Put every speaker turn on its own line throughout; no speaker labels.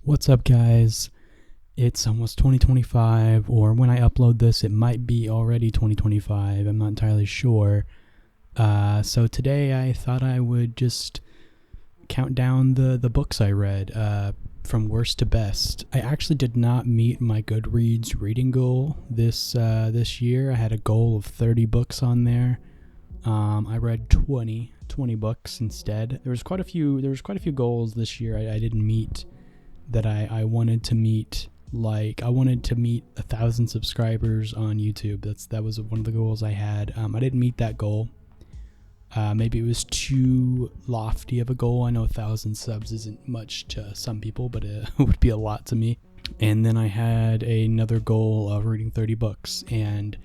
What's up, guys? It's almost 2025, or when I upload this, it might be already 2025. I'm not entirely sure. So today I thought I would just count down the books I read from worst to best. I actually did not meet my Goodreads reading goal this year. I had a goal of 30 books on there. I read 20 books instead. There was quite a few goals this year I didn't meet that I wanted to meet. Like, I wanted to meet 1,000 subscribers on YouTube. That was one of the goals I had. I didn't meet that goal. Maybe it was too lofty of a goal. I know 1,000 subs isn't much to some people, but it would be a lot to me. And then I had another goal of reading 30 books, and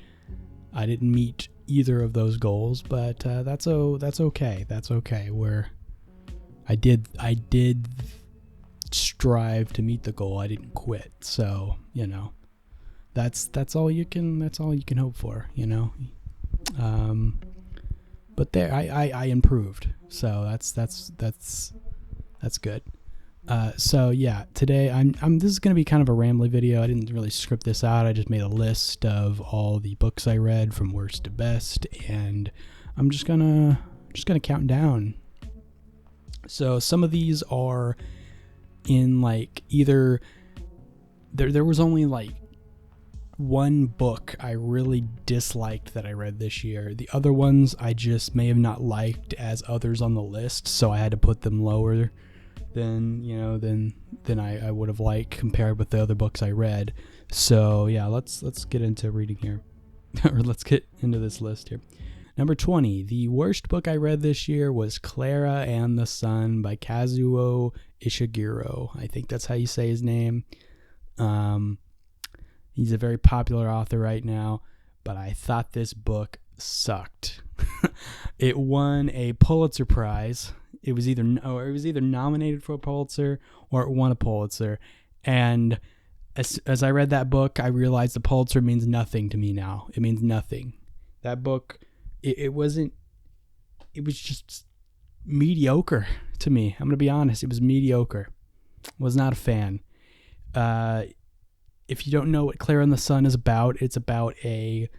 I didn't meet either of those goals, but that's okay. That's okay. Where I did strive to meet the goal. I didn't quit. So, that's all you can hope for, but there I improved. So that's good. So yeah, today I'm this is going to be kind of a rambly video. I didn't really script this out. I just made a list of all the books I read from worst to best, and I'm just going to count down. So some of these are in like either there was only like one book I really disliked that I read this year. The other ones I just may have not liked as others on the list, so I had to put them lower than I would have liked compared with the other books I read. So yeah, let's get into reading here. Or let's get into this list here. Number 20, the worst book I read this year was Clara and the Sun by Kazuo Ishiguro. I think that's how you say his name. He's a very popular author right now, but I thought this book sucked. It won a Pulitzer Prize. It was either nominated for a Pulitzer or it won a Pulitzer. And as I read that book, I realized the Pulitzer means nothing to me now. It means nothing. That book, it was just mediocre to me. I'm going to be honest. It was mediocre. Was not a fan. If you don't know what Clara and the Sun is about, it's about a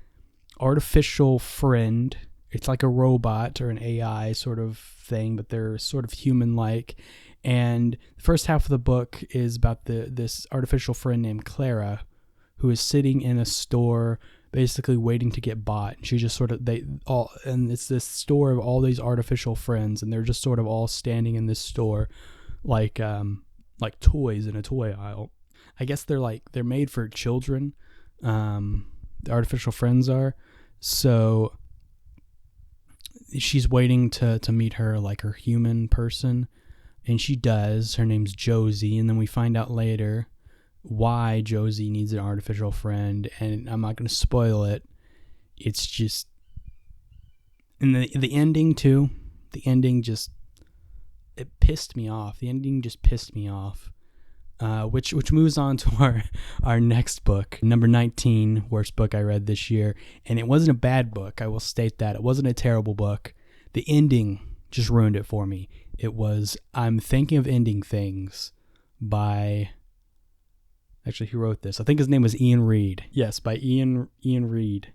artificial friend. It's like a robot or an AI sort of thing, but they're sort of human-like. And the first half of the book is about this artificial friend named Clara, who is sitting in a store basically waiting to get bought. She just sort of, and it's this store of all these artificial friends, and they're just sort of all standing in this store like toys in a toy aisle. I guess they're made for children. The artificial friends are. So she's waiting to meet her human person, and she does. Her name's Josie, and then we find out later why Josie needs an artificial friend, and I'm not going to spoil it. It's just, and the ending too. The ending just, it pissed me off. The ending just pissed me off. Which moves on to our next book, number 19, worst book I read this year. And it wasn't a bad book, I will state that. It wasn't a terrible book. The ending just ruined it for me. It was I'm Thinking of Ending Things by, actually, who wrote this? I think his name was Ian Reid. Yes, by Ian Reid.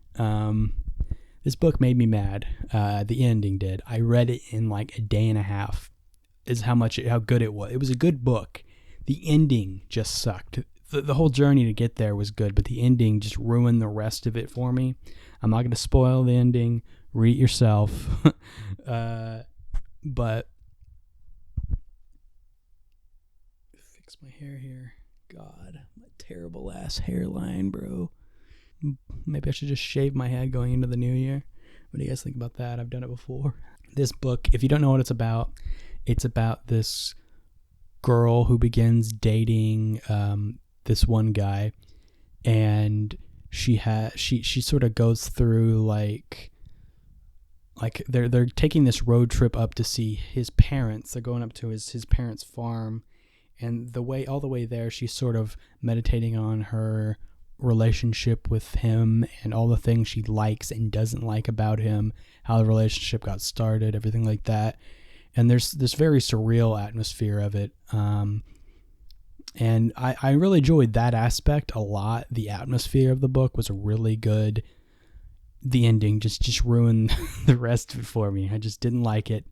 This book made me mad. The ending did. I read it in like a day and a half, is how good it was. It was a good book. The ending just sucked. The whole journey to get there was good, but the ending just ruined the rest of it for me. I'm not going to spoil the ending. Read it yourself. But fix my hair here. God, my terrible ass hairline, bro. Maybe I should just shave my head going into the new year. What do you guys think about that? I've done it before. This book, if you don't know what it's about this girl who begins dating this one guy, and she sort of goes through like they're taking this road trip up to see his parents. They're going up to his parents' farm, and all the way there she's sort of meditating on her relationship with him and all the things she likes and doesn't like about him, how the relationship got started, everything like that. And there's this very surreal atmosphere of it. And I really enjoyed that aspect a lot. The atmosphere of the book was really good. The ending just ruined the rest of it for me. I just didn't like it.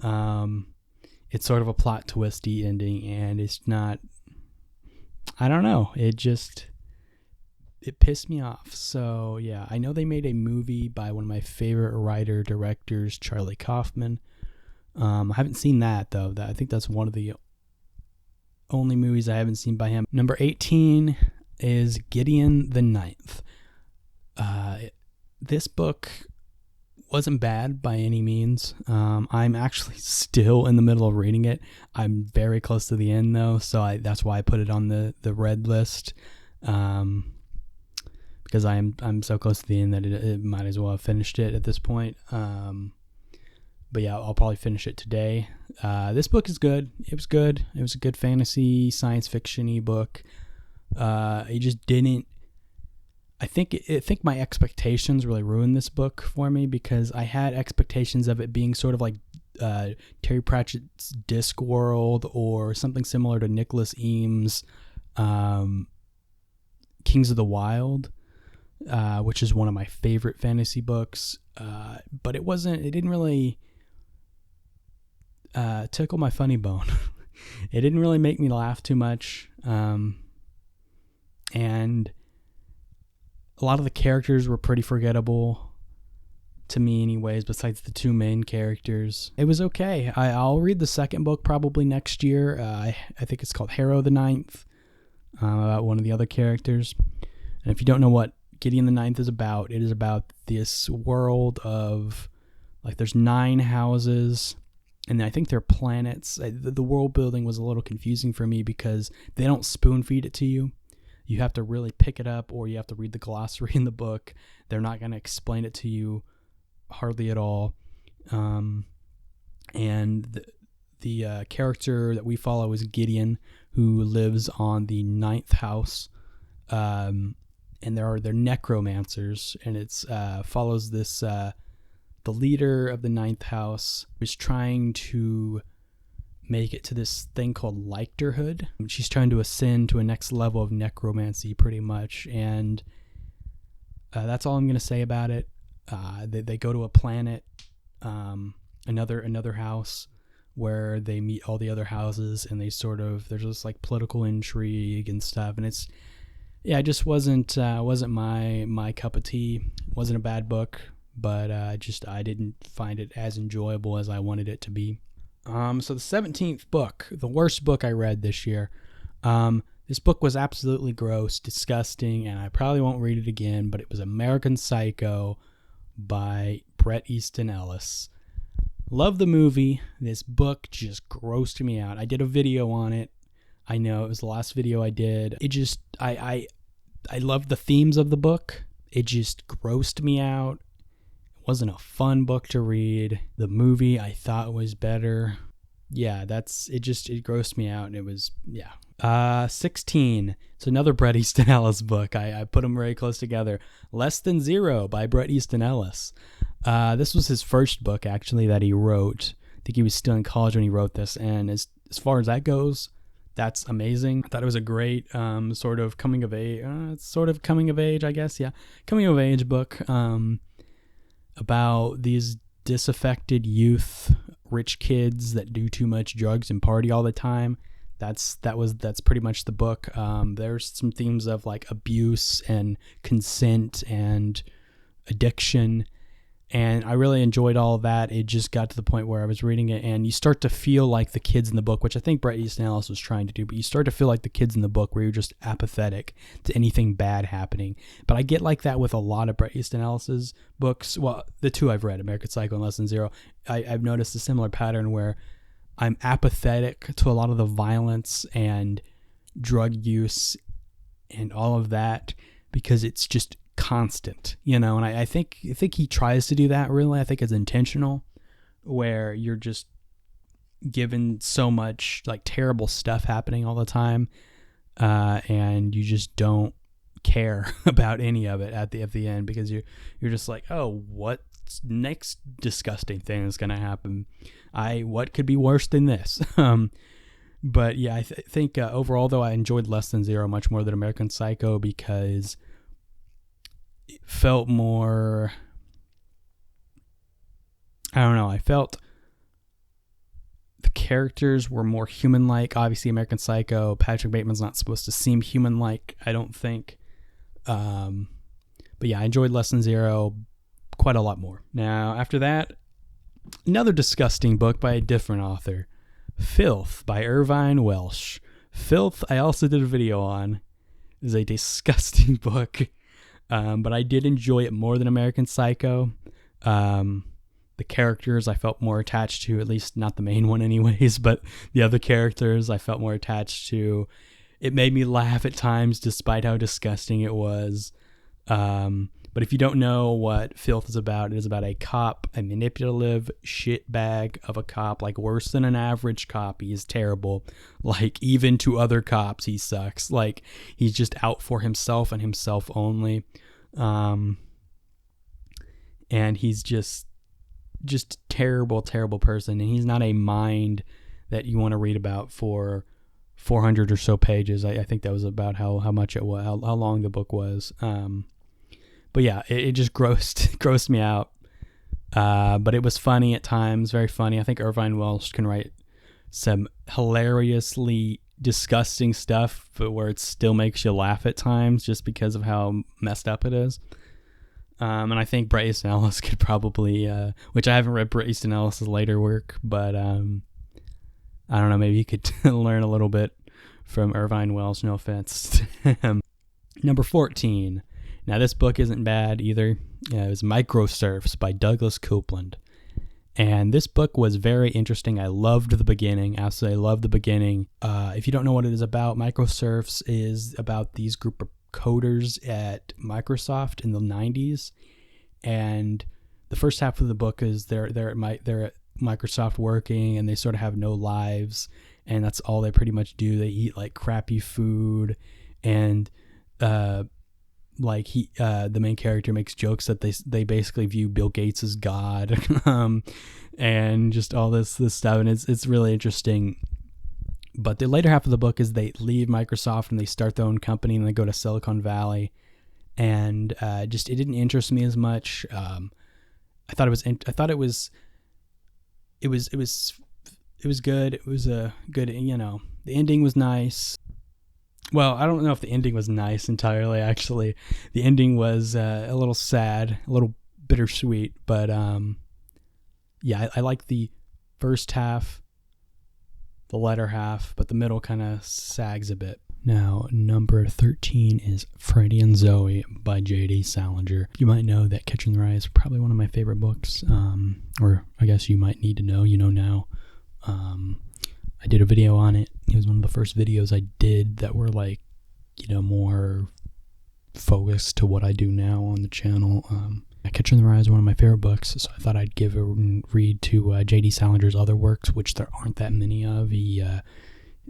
It's sort of a plot twisty ending, and it's not, I don't know. It pissed me off. So yeah, I know they made a movie by one of my favorite directors, Charlie Kaufman. I haven't seen that though. I think that's one of the only movies I haven't seen by him. Number 18 is Gideon the Ninth. This book wasn't bad by any means. I'm actually still in the middle of reading it. I'm very close to the end though, so that's why I put it on the red list. Because I'm so close to the end that it might as well have finished it at this point. But yeah, I'll probably finish it today. This book is good. It was good. It was a good fantasy, science fiction-y book. It just didn't. I think my expectations really ruined this book for me, because I had expectations of it being sort of like Terry Pratchett's Discworld or something similar to Nicholas Eames' Kings of the Wild, which is one of my favorite fantasy books. But it didn't really tickle my funny bone. It didn't really make me laugh too much. And a lot of the characters were pretty forgettable to me anyways, besides the two main characters. It was okay. I'll read the second book probably next year. I think it's called Harrow the Ninth, about one of the other characters. And if you don't know what Gideon the Ninth is about, it is about this world of, like, there's 9 houses, and I think they're planets. The world building was a little confusing for me because they don't spoon feed it to you. You have to really pick it up, or you have to read the glossary in the book. They're not going to explain it to you hardly at all. And the character that we follow is Gideon, who lives on the 9th house. And they're necromancers, and it's follows this the leader of the 9th house is trying to make it to this thing called Lictorhood. She's trying to ascend to a next level of necromancy, pretty much, and that's all I'm going to say about it. They go to a planet, another house, where they meet all the other houses, and there's just like political intrigue and stuff, and it just wasn't my cup of tea. It wasn't a bad book, but I didn't find it as enjoyable as I wanted it to be. So the 17th book, the worst book I read this year. This book was absolutely gross, disgusting, and I probably won't read it again, but it was American Psycho by Bret Easton Ellis. Love the movie. This book just grossed me out. I did a video on it. I know it was the last video I did. It just, I loved the themes of the book. It just grossed me out. It wasn't a fun book to read. The movie I thought was better. Yeah, it grossed me out, and it was, yeah. 16. It's another Bret Easton Ellis book. I put them very close together. Less Than Zero by Bret Easton Ellis. This was his first book, actually, that he wrote. I think he was still in college when he wrote this, and as far as that goes, that's amazing. I thought it was a great sort of coming of age, I guess, yeah. Coming of age book about these disaffected youth, rich kids that do too much drugs and party all the time. That's pretty much the book. There's some themes of like abuse and consent and addiction, and I really enjoyed all of that. It just got to the point where I was reading it, and you start to feel like the kids in the book, which I think Bret Easton Ellis was trying to do, but you start to feel like the kids in the book where you're just apathetic to anything bad happening. But I get like that with a lot of Bret Easton Ellis's books. Well, the two I've read, American Psycho and Less Than Zero, I've noticed a similar pattern where I'm apathetic to a lot of the violence and drug use and all of that because it's just constant, and I think he tries to do that. Really, I think it's intentional, where you're just given so much like terrible stuff happening all the time, and you just don't care about any of it at the end, because you're just like, oh, what next disgusting thing is going to happen? What could be worse than this? But yeah, I think overall, though, I enjoyed Less Than Zero much more than American Psycho because it felt more, I don't know, I felt the characters were more human-like. Obviously, American Psycho, Patrick Bateman's not supposed to seem human-like, I don't think. But yeah, I enjoyed Less Than Zero quite a lot more. Now, after that, another disgusting book by a different author, Filth by Irvine Welsh. Filth, I also did a video on, is a disgusting book, but I did enjoy it more than American Psycho. The characters I felt more attached to, at least not the main one anyways, but the other characters I felt more attached to. It made me laugh at times despite how disgusting it was. But if you don't know what Filth is about, it is about a cop, a manipulative shitbag of a cop, like worse than an average cop. He is terrible. Like, even to other cops, he sucks. Like, he's just out for himself and himself only. And he's just terrible, terrible person. And he's not a mind that you want to read about for 400 or so pages. I think that was about how much it was, how long the book was. But yeah, it just grossed me out. But it was funny at times, very funny. I think Irvine Welsh can write some hilariously disgusting stuff, but where it still makes you laugh at times just because of how messed up it is. And I think Bret Easton Ellis could probably, which I haven't read Bret Easton Ellis's later work, but I don't know, maybe you could learn a little bit from Irvine Welsh, no offense to him. Number 14. Now, this book isn't bad either. It was Microserfs by Douglas Coupland. And this book was very interesting. I loved the beginning. Absolutely loved the beginning. If you don't know what it is about, Microserfs is about these group of coders at Microsoft in the 90s. And the first half of the book is they're at Microsoft working, and they sort of have no lives. And that's all they pretty much do. They eat like crappy food, and the main character makes jokes that they basically view Bill Gates as God, and just all this stuff, and it's really interesting. But the later half of the book is they leave Microsoft and they start their own company, and they go to Silicon Valley, and it didn't interest me as much. I thought it was good. It was a good, the ending was nice. Well, I don't know if the ending was nice entirely, actually. The ending was a little sad, a little bittersweet, but yeah, I like the first half, the latter half, but the middle kind of sags a bit. Now, number 13 is Freddie and Zoe by J.D. Salinger. You might know that Catcher in the Rye is probably one of my favorite books, or I guess you might need to know, now. I did a video on it. It was one of the first videos I did that were like, more focused to what I do now on the channel. Catcher in the Rye is one of my favorite books, so I thought I'd give a read to J.D. Salinger's other works, which there aren't that many of.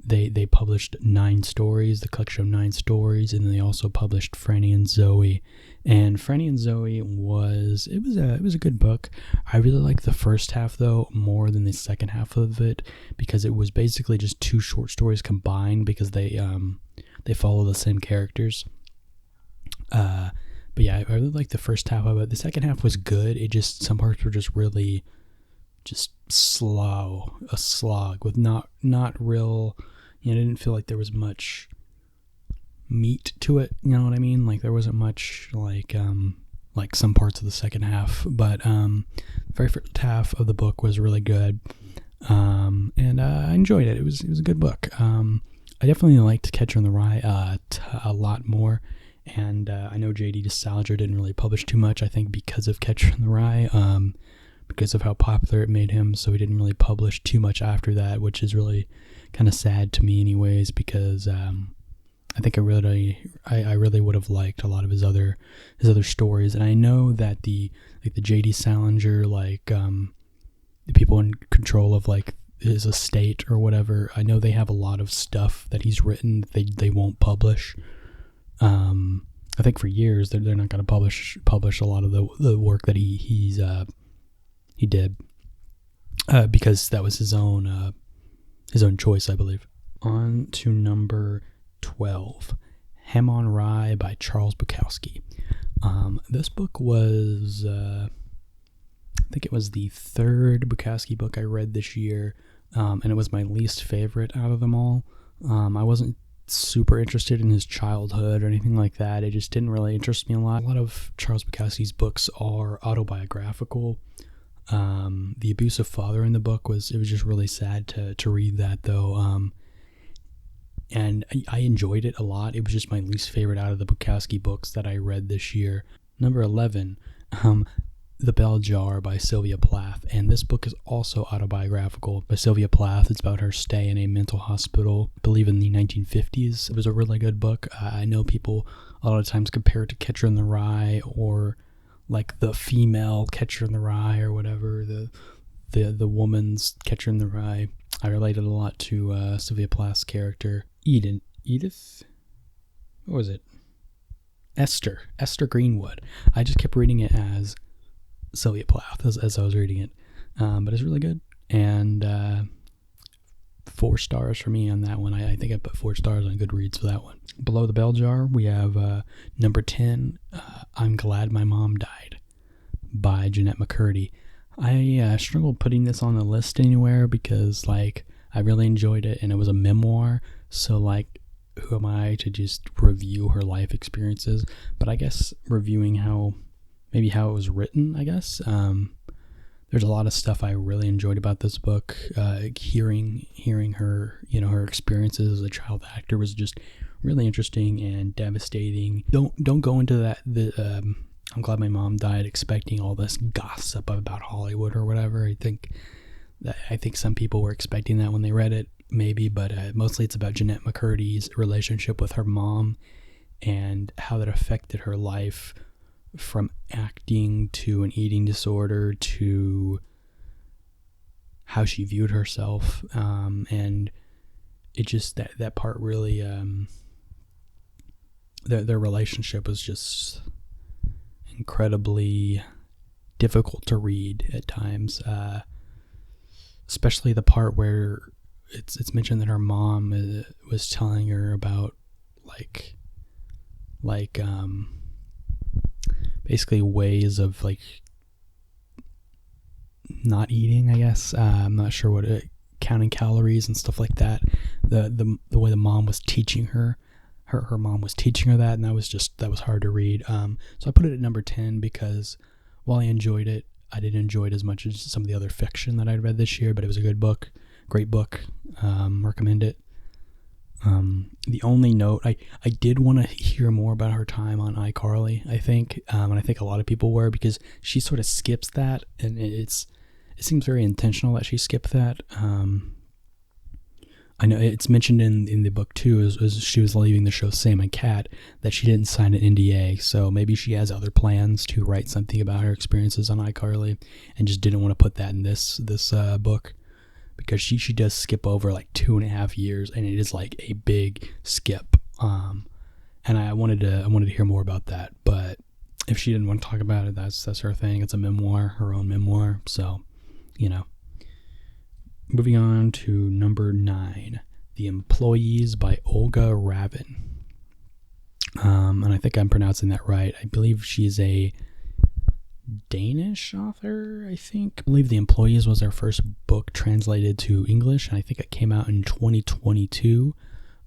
They published 9 stories, the collection of 9 stories, and they also published Franny and Zoe. And Franny and Zoe was a good book. I really liked the first half though more than the second half of it, because it was basically just 2 short stories combined, because they follow the same characters. But yeah, I really liked the first half of it. The second half was good. It just, some parts were just really just a slog with not real, I didn't feel like there was much meat to it, you know what I mean? Like there wasn't much like some parts of the second half, but the very first half of the book was really good. And I enjoyed it. It was a good book. I definitely liked Catcher in the Rye a lot more. And I know J.D. Salinger didn't really publish too much, I think because of Catcher in the Rye, because of how popular it made him, so he didn't really publish too much after that, which is really kind of sad to me anyways, because I think I really would have liked a lot of his other stories. And I know that the J.D. Salinger, the people in control of his estate or whatever, I know they have a lot of stuff that he's written that they won't publish. I think for years they're not going to publish a lot of the work that he did, because that was his own choice, I believe. On to number 12, Ham on Rye by Charles Bukowski. This book was, I think it was the third Bukowski book I read this year, and it was my least favorite out of them all. I wasn't super interested in his childhood or anything like that. It just didn't really interest me a lot. A lot of Charles Bukowski's books are autobiographical. The abusive father in the book was just really sad to read that, though. And I enjoyed it a lot. It was just my least favorite out of the Bukowski books that I read this year. Number 11, The Bell Jar by Sylvia Plath. And this book is also autobiographical by Sylvia Plath. It's about her stay in a mental hospital, I believe in the 1950s. It was a really good book. I know people a lot of times compare it to Catcher in the Rye, or like the female Catcher in the Rye, or whatever, the woman's Catcher in the Rye. I related a lot to Sylvia Plath's character. Edith? What was it? Esther Greenwood. I just kept reading it as Sylvia Plath as I was reading it. But it's really good. And 4 stars for me on that one. I think I put 4 stars on Goodreads for that one. Below the Bell Jar, we have number 10, I'm Glad My Mom Died by Jeanette McCurdy. I struggled putting this on the list anywhere because, like, I really enjoyed it, and it was a memoir, so, like, who am I to just review her life experiences? But I guess reviewing how it was written, I guess. There's a lot of stuff I really enjoyed about this book. Hearing her, her experiences as a child actor was just really interesting and devastating. Don't go into that. I'm Glad My Mom Died expecting all this gossip about Hollywood or whatever. I think some people were expecting that when they read it, maybe, but mostly it's about Jeanette McCurdy's relationship with her mom and how that affected her life, from acting to an eating disorder to how she viewed herself. And it just, that part really, their relationship was just incredibly difficult to read at times, especially the part where it's mentioned that her mom was telling her about basically ways of like not eating, I guess. I'm not sure what counting calories and stuff like that. The way the mom was teaching her mom was teaching her that, and that was hard to read. So I put it at number 10 because while I enjoyed it, I didn't enjoy it as much as some of the other fiction that I'd read this year, but it was a good book, great book. Recommend it. The only note, I did want to hear more about her time on iCarly, I think, and I think a lot of people were, because she sort of skips that, and it seems very intentional that she skipped that. I know it's mentioned in the book too, as she was leaving the show Sam and Cat, that she didn't sign an NDA, so maybe she has other plans to write something about her experiences on iCarly and just didn't want to put that in this book, because she does skip over like 2.5 years, and it is like a big skip. And I wanted to hear more about that, but if she didn't want to talk about it, that's her thing. It's a memoir, her own memoir, so Moving on to number 9, The Employees by Olga Ravin. And I think I'm pronouncing that right. I believe she's a Danish author, I think. I believe The Employees was her first book translated to English, and I think it came out in 2022.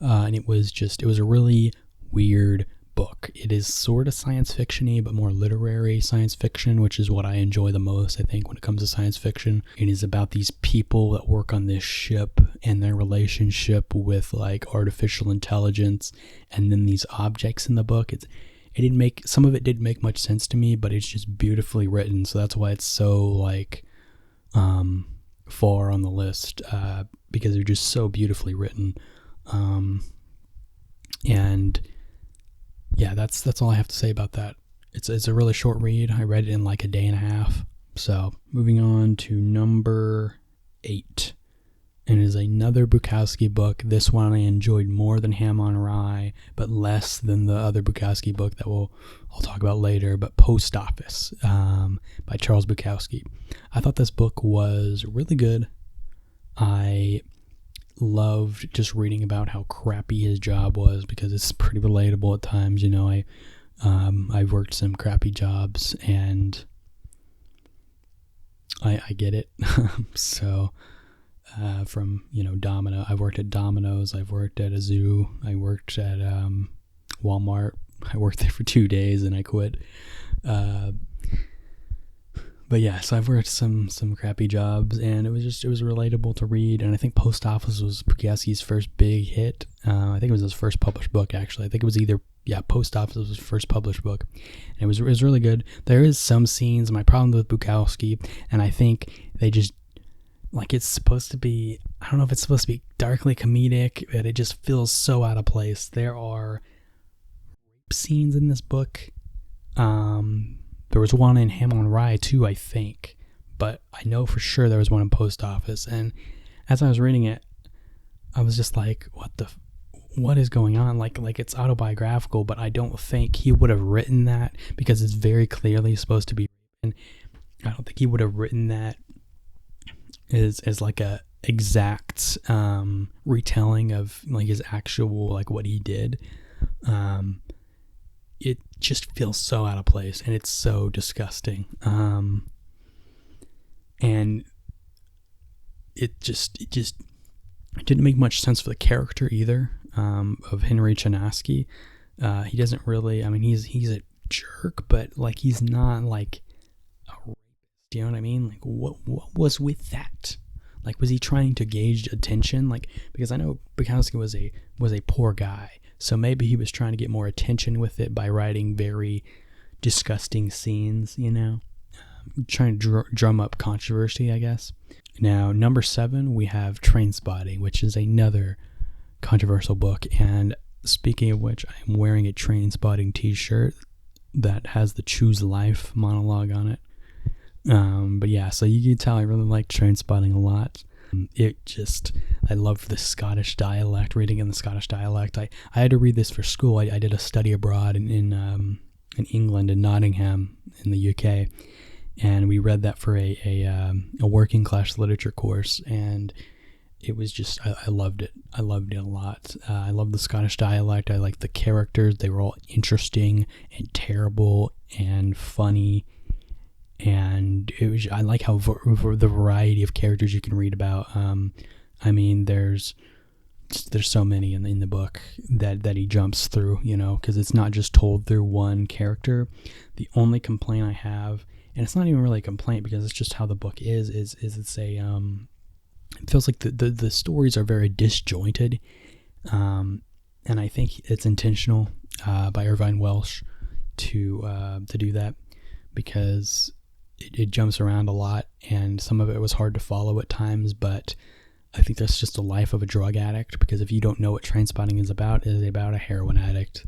And it was a really weird book. It is sort of science fiction-y, but more literary science fiction, which is what I enjoy the most, I think, when it comes to science fiction. It is about these people that work on this ship and their relationship with like artificial intelligence, and then these objects in the book. Some of it didn't make much sense to me, but it's just beautifully written, so that's why it's so like far on the list, because they're just so beautifully written. And yeah, that's all I have to say about that. It's a really short read. I read it in like a day and a half. So moving on to number 8, and it is another Bukowski book. This one I enjoyed more than Ham on Rye, but less than the other Bukowski book that I'll talk about later. But Post Office by Charles Bukowski. I thought this book was really good. I loved just reading about how crappy his job was, because it's pretty relatable at times. You know, I've worked some crappy jobs, and I get it. So from, you know, I've worked at Domino's, I've worked at a zoo, I worked at Walmart. I worked there for 2 days and I quit. But yeah, so I've worked some crappy jobs, and it was relatable to read. And I think Post Office was Bukowski's first big hit. I think it was his first published book, actually. I think it was Post Office was his first published book. And it was really good. There is some scenes, my problem with Bukowski, and I think they just, like, it's supposed to be, I don't know if it's supposed to be darkly comedic, but it just feels so out of place. There are rape scenes in this book. There was one in Ham on Rye too, I think, but I know for sure there was one in Post Office. And as I was reading it, I was just like, what is going on? Like it's autobiographical, but I don't think he would have written that, because it's very clearly supposed to be. And I don't think he would have written that as like a exact retelling of like his actual, like what he did. It just feels so out of place, and it's so disgusting. And it didn't make much sense for the character either, of Henry Chinaski. He doesn't really, I mean, he's a jerk, but like, he's not like a rapist, you know what I mean? Like, what was with that? Like, was he trying to gauge attention? Like, because I know Bukowski was a poor guy, so maybe he was trying to get more attention with it by writing very disgusting scenes, you know, trying to drum up controversy, I guess. Now, number 7, we have Trainspotting, which is another controversial book. And speaking of which, I'm wearing a Trainspotting t-shirt that has the Choose Life monologue on it. But yeah, so you can tell I really like Trainspotting a lot. I love the Scottish dialect, reading in the Scottish dialect. I had to read this for school. I did a study abroad in England, in Nottingham, in the UK, and we read that for a working class literature course, and it was just, I loved it. I loved it a lot. I love the Scottish dialect. I like the characters. They were all interesting and terrible and funny. And I like how the variety of characters you can read about. I mean, there's so many in the book that he jumps through, you know, because it's not just told through one character. The only complaint I have, and it's not even really a complaint because it's just how the book is it's a it feels like the stories are very disjointed, and I think it's intentional by Irvine Welsh to do that, because it jumps around a lot, and some of it was hard to follow at times, but I think that's just the life of a drug addict, because if you don't know what Trainspotting is about a heroin addict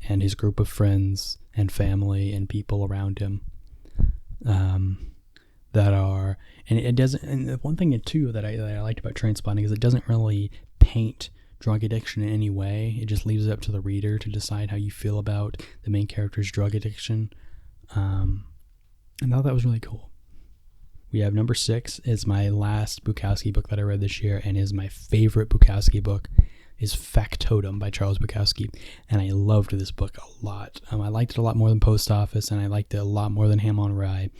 and his group of friends and family and people around him that are, and it doesn't, and the one thing too that I liked about Trainspotting is it doesn't really paint drug addiction in any way. It just leaves it up to the reader to decide how you feel about the main character's drug addiction. I thought that was really cool. We have number 6 is my last Bukowski book that I read this year, and is my favorite Bukowski book, is Factotum by Charles Bukowski. And I loved this book a lot. I liked it a lot more than Post Office, and I liked it a lot more than Ham on Rye.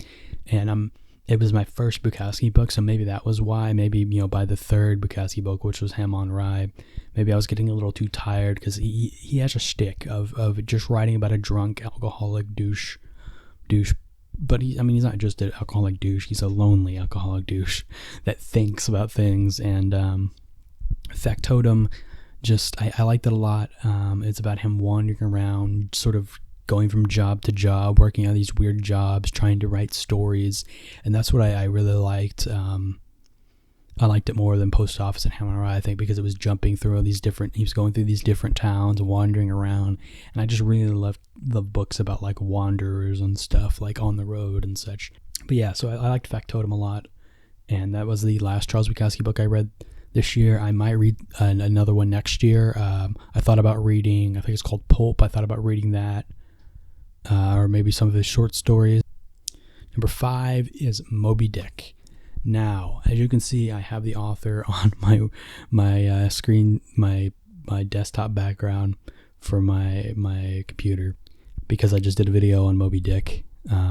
And it was my first Bukowski book, so maybe that was why. Maybe, you know, by the third Bukowski book, which was Ham on Rye, maybe I was getting a little too tired, because he has a shtick of just writing about a drunk alcoholic douche. But he's not just an alcoholic douche. He's a lonely alcoholic douche that thinks about things. And Factotum, I liked it a lot. It's about him wandering around, sort of going from job to job, working on these weird jobs, trying to write stories. And that's what I really liked. I liked it more than Post Office and Ham on Rye, I think, because it was jumping through he was going through these different towns, wandering around, and I just really loved the books about like wanderers and stuff, like on the road and such. But yeah, so I liked Factotum a lot, and that was the last Charles Bukowski book I read this year. I might read another one next year. I thought about reading, I think it's called Pulp. I thought about reading that, or maybe some of his short stories. Number 5 is Moby Dick. Now, as you can see, I have the author on my screen, my desktop background for my computer, because I just did a video on Moby Dick.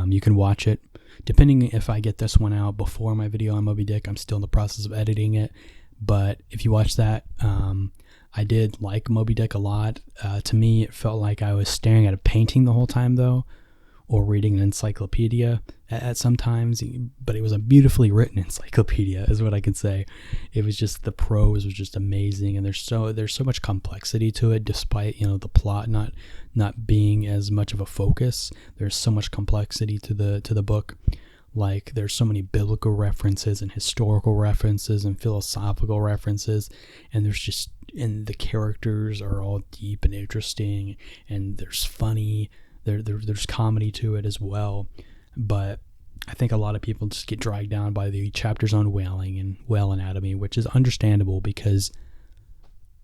You can watch it. Depending if I get this one out before my video on Moby Dick, I'm still in the process of editing it. But if you watch that, I did like Moby Dick a lot. To me, it felt like I was staring at a painting the whole time, though, or reading an encyclopedia at sometimes. But it was a beautifully written encyclopedia, is what I can say. It was just, the prose was just amazing, and there's so much complexity to it, despite the plot not being as much of a focus. There's so much complexity to the book. Like, there's so many biblical references and historical references and philosophical references, and the characters are all deep and interesting, and there's funny. There's comedy to it as well. But I think a lot of people just get dragged down by the chapters on whaling and whale anatomy, which is understandable, because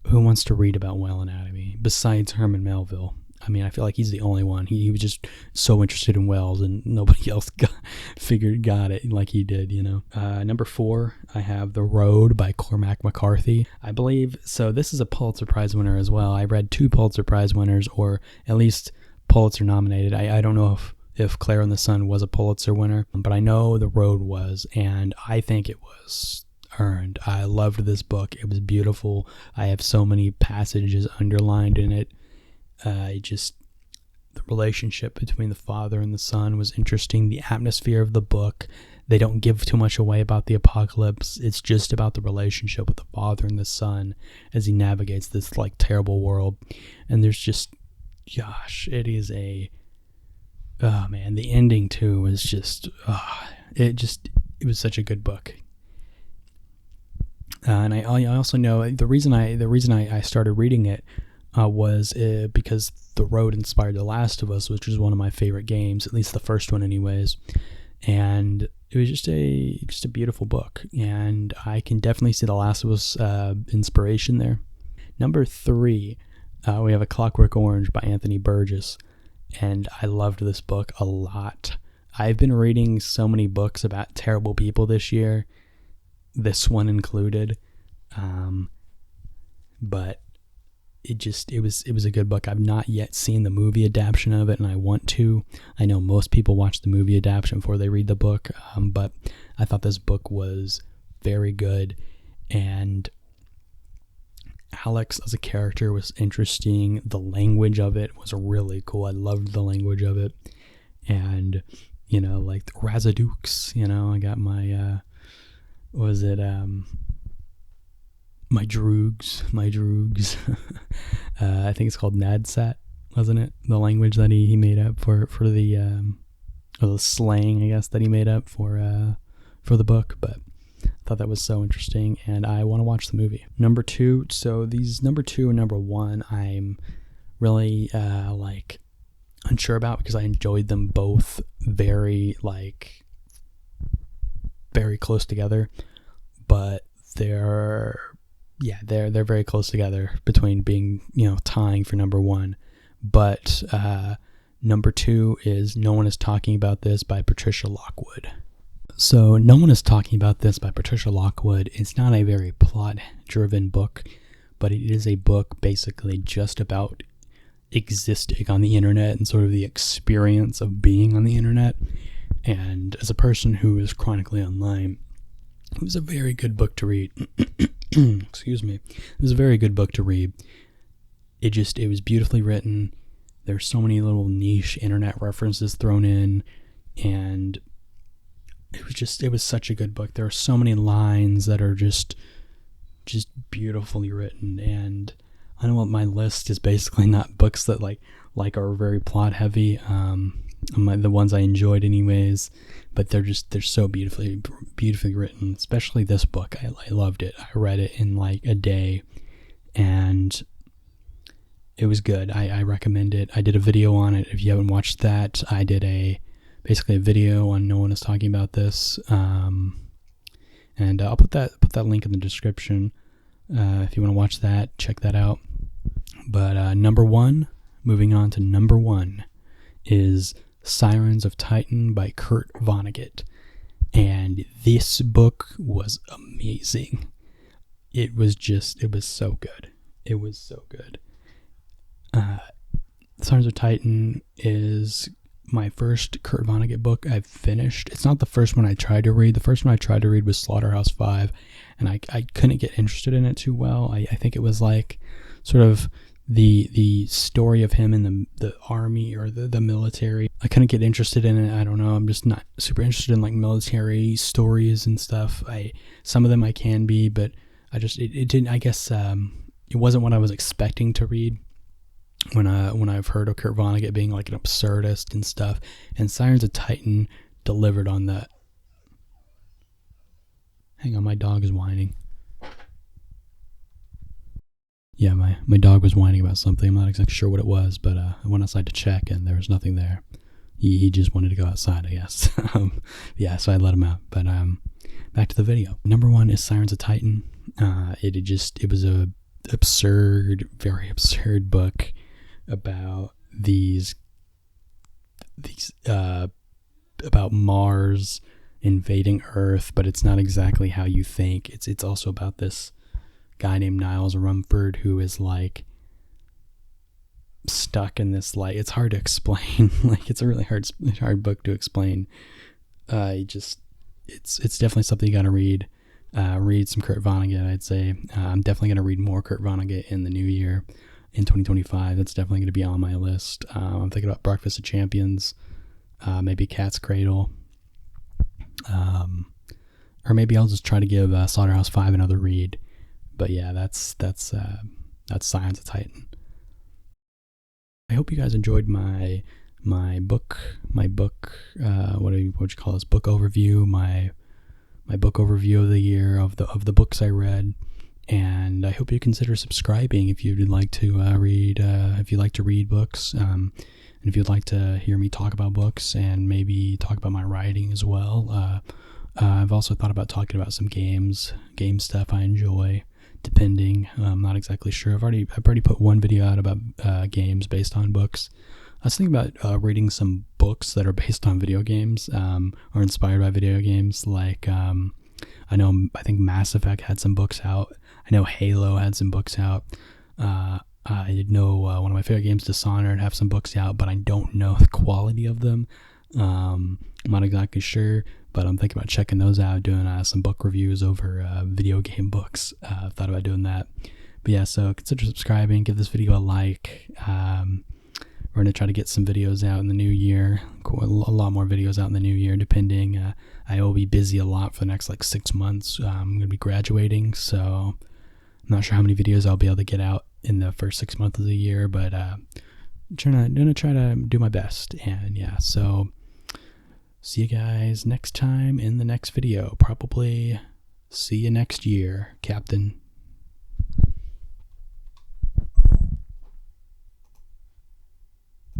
who wants to read about whale anatomy besides Herman Melville? I mean, I feel like he's the only one. He was just so interested in whales, and nobody else got it like he did, Number 4, I have The Road by Cormac McCarthy. I believe, so this is a Pulitzer Prize winner as well. I read 2 Pulitzer Prize winners, or at least Pulitzer nominated. I don't know if Claire and the Sun was a Pulitzer winner, but I know The Road was, and I think it was earned. I loved this book. It was beautiful. I have so many passages underlined in it. The relationship between the father and the son was interesting. The atmosphere of the book, they don't give too much away about the apocalypse. It's just about the relationship with the father and the son as he navigates this terrible world. And there's just, gosh, it is oh man, the ending too was just, it was such a good book. And I also know the reason I started reading it was because The Road inspired The Last of Us, which is one of my favorite games, at least the first one anyways. And it was just a beautiful book, and I can definitely see The Last of Us inspiration there. Number 3, we have A Clockwork Orange by Anthony Burgess, and I loved this book a lot. I've been reading so many books about terrible people this year, this one included, but it was a good book. I've not yet seen the movie adaptation of it, and I want to. I know most people watch the movie adaptation before they read the book, but I thought this book was very good, and Alex as a character was interesting. The language of it was really cool. I loved the language of it, and like the Razadukes. I got my my droogs. I think it's called Nadsat, wasn't it? The language that he made up for the or the slang, I guess, that he made up for the book. But I thought that was so interesting, and I want to watch the movie. Number 2. So these number 2 and number 1, I'm really unsure about, because I enjoyed them both very close together, but they're very close together between being, tying for number 1. But number 2 is No One Is Talking About This by Patricia Lockwood. So No One Is Talking About This by Patricia Lockwood. It's not a very plot-driven book, but it is a book basically just about existing on the internet and sort of the experience of being on the internet. And as a person who is chronically online, it was a very good book to read. Excuse me. It was a very good book to read. It was beautifully written. There's so many little niche internet references thrown in, and it was such a good book. There are so many lines that are just beautifully written, and I know what my list is basically not books that are very plot heavy. The ones I enjoyed anyways, but they're so beautifully written. Especially this book, I loved it. I read it in a day, and it was good. I recommend it. I did a video on it. If you haven't watched that, I did basically a video on No One Is Talking About This, and I'll put that link in the description if you want to watch that. Check that out. But moving on to number 1 is Sirens of Titan by Kurt Vonnegut. And this book was amazing. It was so good. It was so good. Sons of Titan is my first Kurt Vonnegut book I've finished. It's not the first one I tried to read. The first one I tried to read was Slaughterhouse-Five, and I couldn't get interested in it too well. I think it was like sort of the story of him in the army or the military. I couldn't get interested in it. I don't know. I'm just not super interested in like military stories and stuff. Some of them I can be, but it didn't. I guess it wasn't what I was expecting to read when I've heard of Kurt Vonnegut being like an absurdist and stuff. And Sirens of Titan delivered on that. Hang on, my dog is whining. Yeah, my dog was whining about something. I'm not exactly sure what it was, but I went outside to check, and there was nothing there. He just wanted to go outside, I guess. Yeah, so I let him out. But back to the video. Number 1 is Sirens of Titan. It was a absurd, very absurd book about these about Mars invading Earth, but it's not exactly how you think. It's also about this guy named Niles Rumford who is like stuck in this, like, it's hard to explain. Like, it's a really hard book to explain. It's definitely something you gotta read. Read some Kurt Vonnegut, I'd say. I'm definitely gonna read more Kurt Vonnegut in the new year, in 2025. That's definitely gonna be on my list. I'm thinking about Breakfast of Champions, maybe Cat's Cradle, or maybe I'll just try to give Slaughterhouse-Five another read. But yeah, that's Sirens of Titan. I hope you guys enjoyed my book what do you call this, book overview, my book overview of the year of the books I read. And I hope you consider subscribing if you'd like to read books, and if you'd like to hear me talk about books and maybe talk about my writing as well. I've also thought about talking about some game stuff I enjoy, depending. I'm not exactly sure. I've already put one video out about games based on books. I was thinking about reading some books that are based on video games, or inspired by video games. Like I think Mass Effect had some books out. I know Halo had some books out. I know one of my favorite games, Dishonored, have some books out, but I don't know the quality of them. I'm not exactly sure, but I'm thinking about checking those out, doing some book reviews over video game books. I've thought about doing that. But yeah, so consider subscribing, give this video a like. We're going to try to get some videos out in the new year, a lot more videos out in the new year, depending. I will be busy a lot for the next 6 months. I'm going to be graduating, so I'm not sure how many videos I'll be able to get out in the first 6 months of the year, but I'm going to try to do my best. And yeah, so see you guys next time in the next video. Probably see you next year, Captain.